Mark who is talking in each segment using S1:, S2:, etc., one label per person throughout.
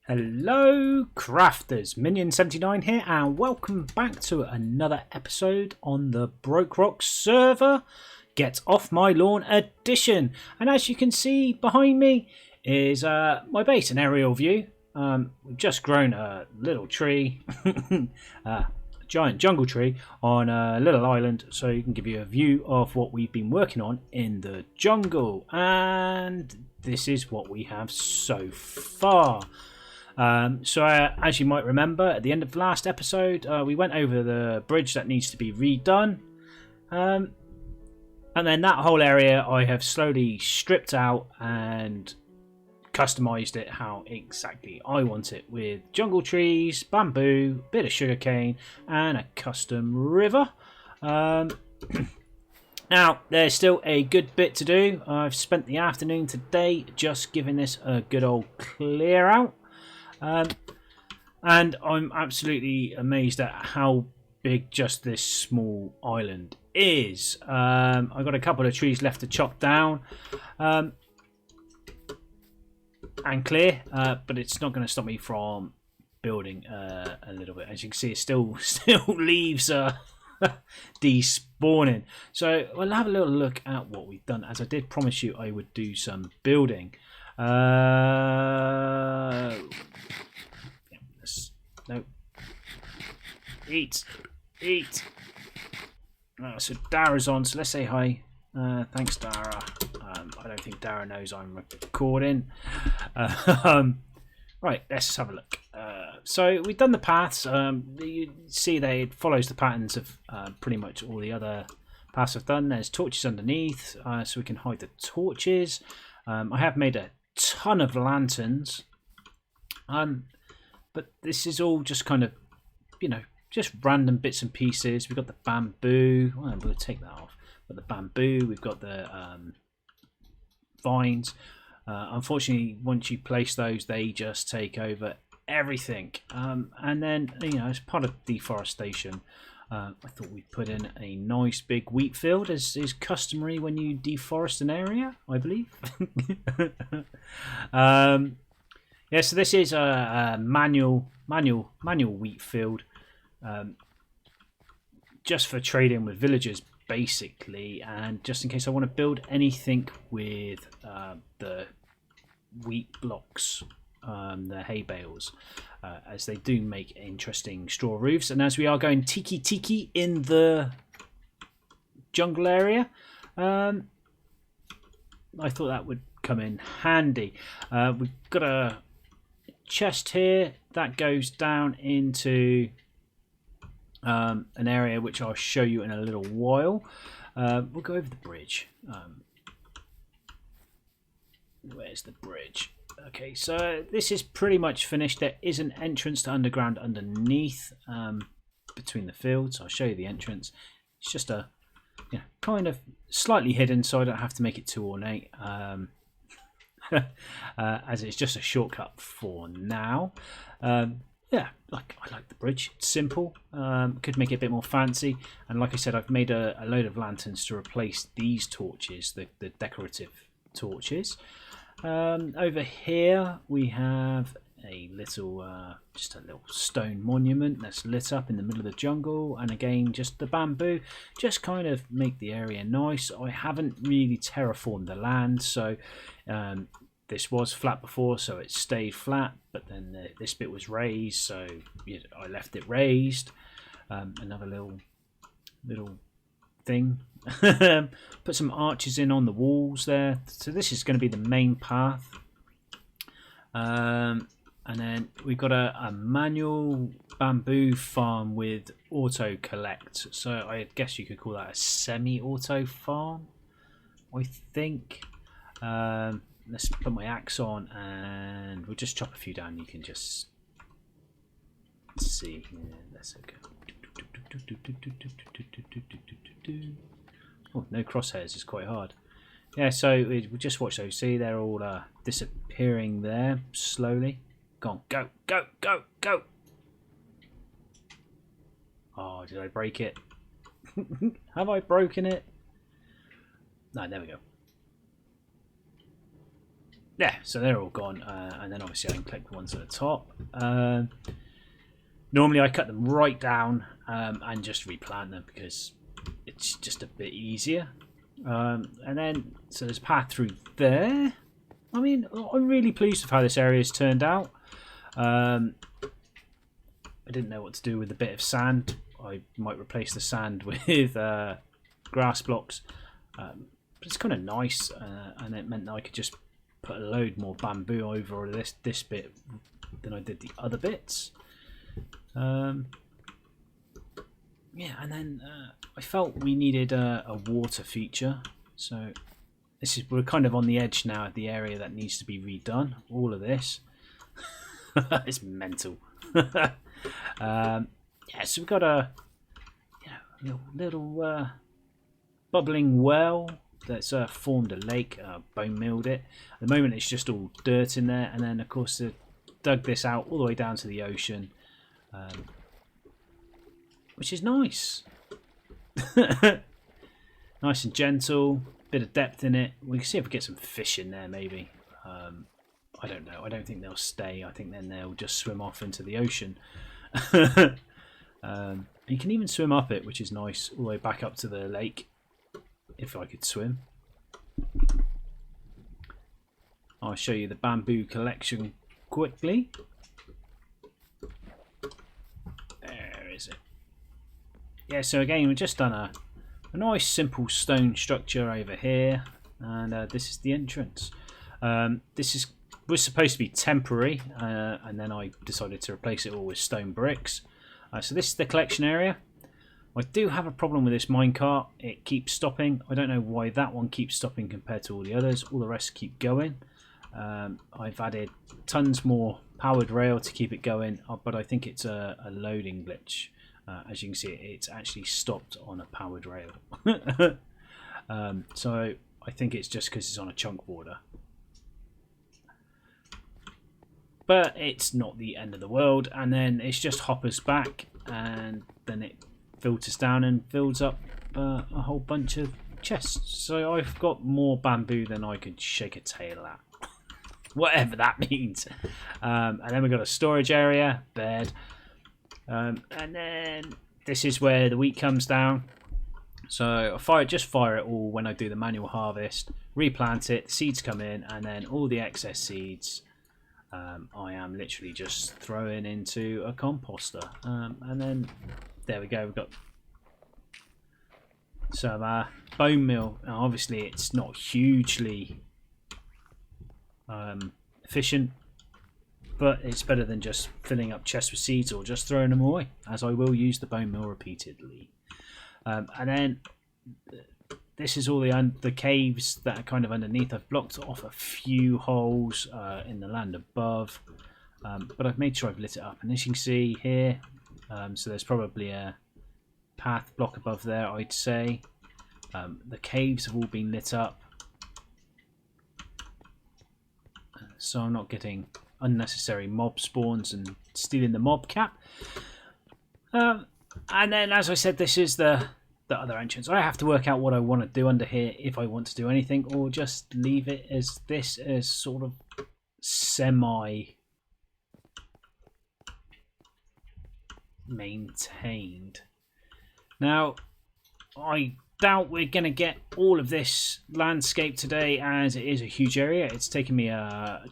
S1: Hello crafters, Minion79 here and welcome back to another episode on the BrokeRock server, Get Off My Lawn edition. And as you can see behind me is my base, an aerial view. We've just grown a little tree, a giant jungle tree on a little island, so you can give you a view of what we've been working on in the jungle. And this is what we have so far. As you might remember, at the end of the last episode, we went over the bridge that needs to be redone. And then that whole area I have slowly stripped out and customized it how exactly I want it, with jungle trees, bamboo, bit of sugarcane, and a custom river. Now, there's still a good bit to do. I've spent the afternoon today just giving this a good old clear out. And I'm absolutely amazed at how big just this small island is. I've got a couple of trees left to chop down and clear, but it's not going to stop me from building a little bit. As you can see, it still leaves despawning. So we'll have a little look at what we've done, as I did promise you I would do some building. No. Eat. So Dara's on, so let's say hi. Thanks, Dara. I don't think Dara knows I'm recording. Right, let's have a look. So we've done the paths. You see it follows the patterns of pretty much all the other paths I've done. There's torches underneath, so we can hide the torches. I have made a ton of lanterns. But this is all just kind of, just random bits and pieces. We've got the bamboo. Well, I'm going to take that off. But the bamboo, we've got the vines. Unfortunately, once you place those, they just take over everything. And then, as part of deforestation, I thought we'd put in a nice big wheat field, as is customary when you deforest an area, I believe. Yeah, so this is a manual wheat field, just for trading with villagers, basically, and just in case I want to build anything with the wheat blocks, the hay bales, as they do make interesting straw roofs. And as we are going tiki in the jungle area, I thought that would come in handy. We've got a chest here that goes down into an area which I'll show you in a little while. We'll go over the bridge. Where's the bridge? Okay, so this is pretty much finished. There is an entrance to underground underneath, between the fields. I'll show you the entrance. It's just a kind of slightly hidden, so I don't have to make it too ornate. As it's just a shortcut for now. Yeah, I like the bridge. It's simple. Could make it a bit more fancy. And like I said, I've made a load of lanterns to replace these torches, the decorative torches. Over here we have a little, just a little stone monument that's lit up in the middle of the jungle, and again just the bamboo, just kind of make the area nice. I haven't really terraformed the land, so this was flat before, so it stayed flat, but then this bit was raised, so I left it raised. Another little thing. Put some arches in on the walls there, so this is going to be the main path. And then we've got a manual bamboo farm with auto collect. So I guess you could call that a semi-auto farm, I think. Let's put my axe on and we'll just chop a few down. You can just see. Yeah, that's okay. Oh, no crosshairs is quite hard. Yeah, so we just watch those. See, they're all disappearing there slowly. Go on, go! Oh, did I break it? Have I broken it? No, there we go. yeah, so they're all gone, and then obviously I can click the ones at the top. Normally I cut them right down and just replant them because it's just a bit easier. And then, so there's a path through there. I mean, I'm really pleased with how this area has turned out. I didn't know what to do with the bit of sand. I might replace the sand with grass blocks. But it's kind of nice, and it meant that I could just put a load more bamboo over this bit than I did the other bits. Yeah, and then I felt we needed a water feature, so we're kind of on the edge now of the area that needs to be redone. All of this, it's mental. Yeah, so we've got a little bubbling well that's formed a lake. Bone milled it. At the moment, it's just all dirt in there, and then of course they dug this out all the way down to the ocean. Which is nice. Nice and gentle, bit of depth in it. We can see if we get some fish in there maybe. I don't know, I don't think they'll stay. I think then they'll just swim off into the ocean. You can even swim up it, which is nice, all the way back up to the lake, if I could swim. I'll show you the bamboo collection quickly. Is it? Yeah, so again we've just done a nice simple stone structure over here, and this is the entrance. This was supposed to be temporary, and then I decided to replace it all with stone bricks. So this is the collection area. I do have a problem with this minecart. It keeps stopping. I don't know why that one keeps stopping compared to all the others. All the rest keep going. I've added tons more powered rail to keep it going, but I think it's a loading glitch. As you can see, it's actually stopped on a powered rail. So I think it's just because it's on a chunk border. But it's not the end of the world, and then it's just hoppers back, and then it filters down and fills up a whole bunch of chests. So I've got more bamboo than I could shake a tail at. Whatever that means. And then we've got a storage area, bed, and then this is where the wheat comes down. So I just fire it all when I do the manual harvest, replant it, seeds come in, and then all the excess seeds I am literally just throwing into a composter. And then there we go, we've got some bone meal. Now, obviously it's not hugely efficient, but it's better than just filling up chests with seeds or just throwing them away, as I will use the bone meal repeatedly. And then this is all the caves that are kind of underneath. I've blocked off a few holes in the land above, but I've made sure I've lit it up, and as you can see here, so there's probably a path block above there, I'd say. The caves have all been lit up, so I'm not getting unnecessary mob spawns and stealing the mob cap. And then, as I said, this is the other entrance. I have to work out what I want to do under here, if I want to do anything, or just leave it as this, as sort of semi maintained. Now, I doubt we're going to get all of this landscape today, as it is a huge area. It's taken me a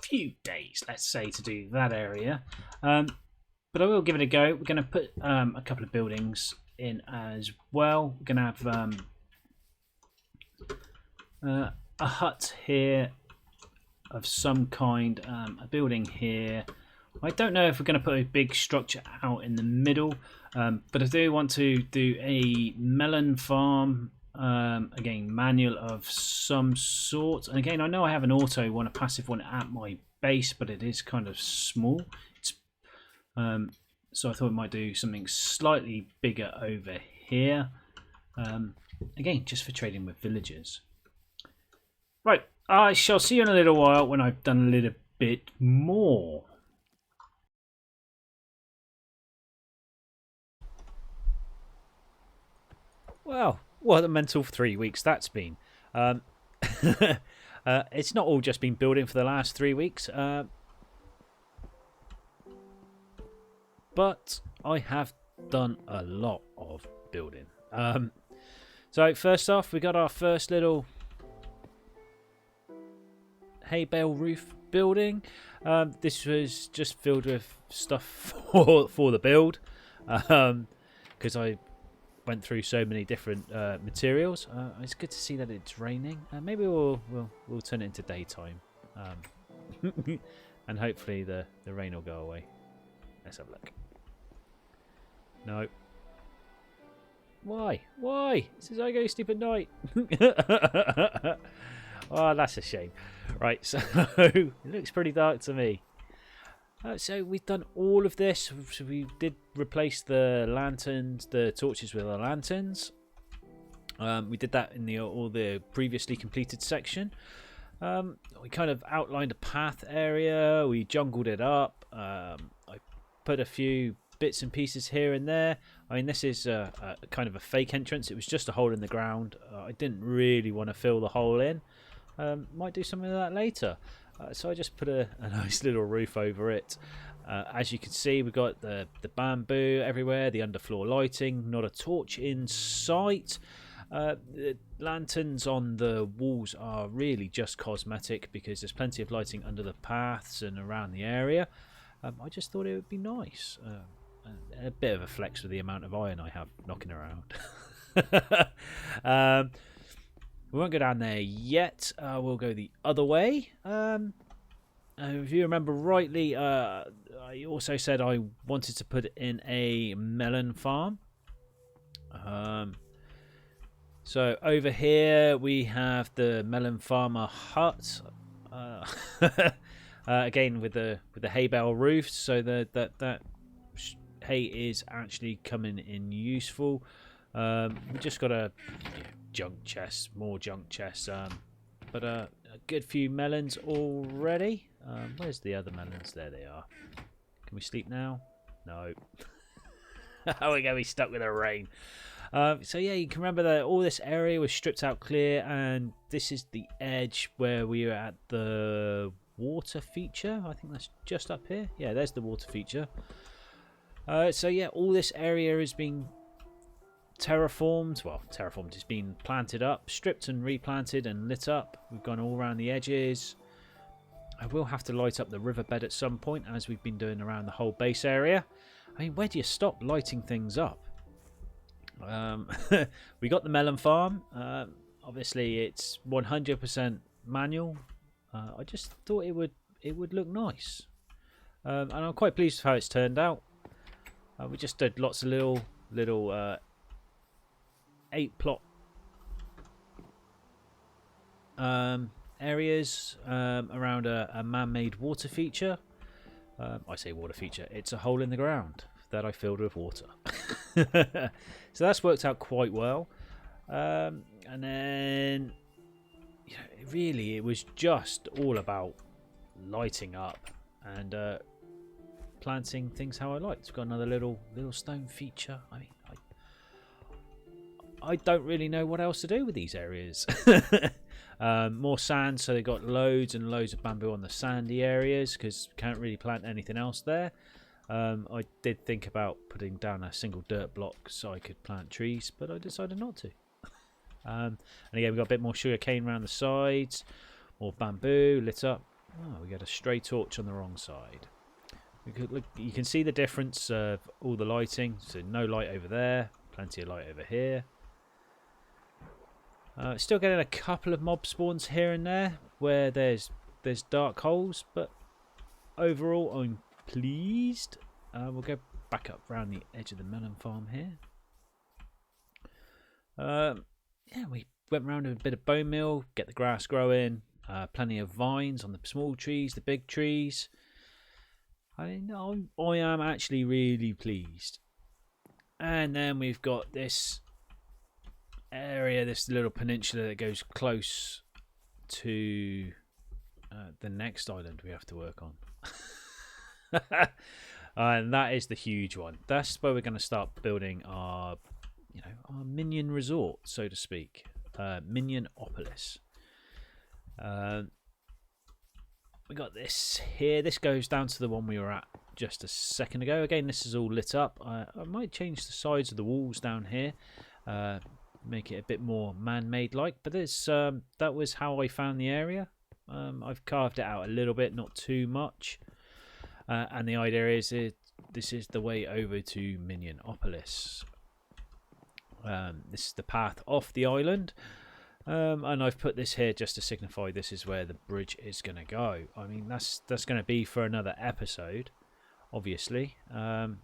S1: few days, let's say, to do that area. But I will give it a go. We're going to put a couple of buildings in as well. We're going to have a hut here of some kind, a building here. I don't know if we're going to put a big structure out in the middle, but I do want to do a melon farm, again, manual of some sort. And again, I know I have an auto one, a passive one at my base, but it is kind of small. It's so I thought I might do something slightly bigger over here, again, just for trading with villagers. Right, I shall see you in a little while when I've done a little bit more. Well, what a mental 3 weeks that's been. It's not all just been building for the last 3 weeks, but I have done a lot of building. So first off, we got our first little hay bale roof building. This was just filled with stuff for the build, because I went through so many different materials. It's good to see that it's raining. Maybe we'll turn it into daytime, and hopefully the rain will go away. Let's have a look. No. Why? It says I go sleep at night. Oh, that's a shame. Right, so it looks pretty dark to me. So we've done all of this. So we did replace the lanterns, the torches with the lanterns. We did that in all the previously completed section. We kind of outlined a path area. We jungled it up. I put a few bits and pieces here and there. I mean, this is a kind of a fake entrance. It was just a hole in the ground. I didn't really want to fill the hole in. Might do something of that later. So I just put a nice little roof over it. As you can see, we've got the bamboo everywhere, the underfloor lighting, not a torch in sight. The lanterns on the walls are really just cosmetic because there's plenty of lighting under the paths and around the area. I just thought it would be nice. A bit of a flex with the amount of iron I have knocking around. We won't go down there yet. We'll go the other way. If you remember rightly, I also said I wanted to put in a melon farm. So over here we have the melon farmer hut. Again with the hay bale roof, so that hay is actually coming in useful. We just got a junk chest, more junk chests, but a good few melons already. Where's the other melons? There they are. Can we sleep now? No. We're gonna be stuck with the rain. So yeah, you can remember that all this area was stripped out clear, and this is the edge where we were at the water feature. I think that's just up here. Yeah, there's the water feature. So yeah, all this area has been terraformed. Well, terraformed has been planted up, stripped and replanted and lit up. We've gone all around the edges. I will have to light up the riverbed at some point, as we've been doing around the whole base area. I mean, where do you stop lighting things up? We got the melon farm. Obviously, it's 100% manual. I just thought it would look nice, and I'm quite pleased with how it's turned out. We just did lots of little 8-plot areas around a man-made water feature. I say water feature, it's a hole in the ground that I filled with water. So that's worked out quite well. And then really it was just all about lighting up and planting things how I liked. We've got another little stone feature. I mean, I don't really know what else to do with these areas. More sand, so they got loads and loads of bamboo on the sandy areas because can't really plant anything else there. I did think about putting down a single dirt block so I could plant trees, but I decided not to. And again, we've got a bit more sugar cane around the sides, more bamboo lit up. Oh, we got a stray torch on the wrong side. We could look, you can see the difference of all the lighting. So no light over there, plenty of light over here. Still getting a couple of mob spawns here and there where there's dark holes, but overall I'm pleased. We'll go back up around the edge of the melon farm here. Yeah, we went around with a bit of bone meal, get the grass growing, plenty of vines on the small trees, the big trees. I am actually really pleased. And then we've got this area, this little peninsula that goes close to the next island we have to work on. And that is the huge one. That's where we're going to start building our minion resort, so to speak. Minionopolis. We got this here. This goes down to the one we were at just a second ago. Again, this is all lit up. I might change the sides of the walls down here, make it a bit more man-made like. But this that was how I found the area. I've carved it out a little bit, not too much. And the idea is this is the way over to Minionopolis. This is the path off the island. And I've put this here just to signify this is where the bridge is going to go. I mean, that's going to be for another episode, obviously. All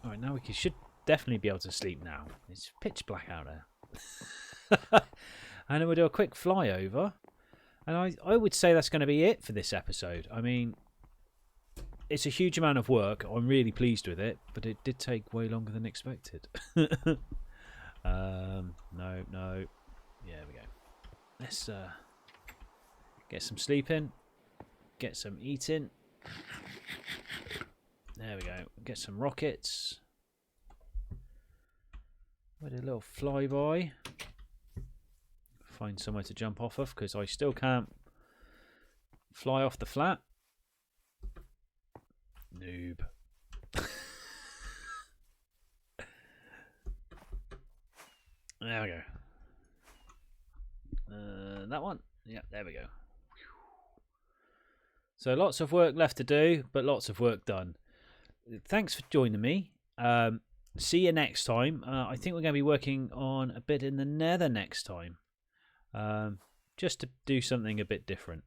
S1: right, now we should definitely be able to sleep now. It's pitch black out there. And then we'll do a quick flyover. And I would say that's going to be it for this episode. I mean, it's a huge amount of work. I'm really pleased with it, but it did take way longer than expected. No. Yeah, we go. Let's get some sleeping, get some eating. There we go. Get some rockets. We'll do a little flyby. Find somewhere to jump off of because I still can't fly off the flat. Noob. There we go. That one? Yeah, there we go. So lots of work left to do, but lots of work done. Thanks for joining me. See you next time. I think we're going to be working on a bit in the nether next time. Just to do something a bit different.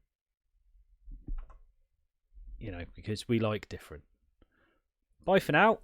S1: You know, because we like different. Bye for now.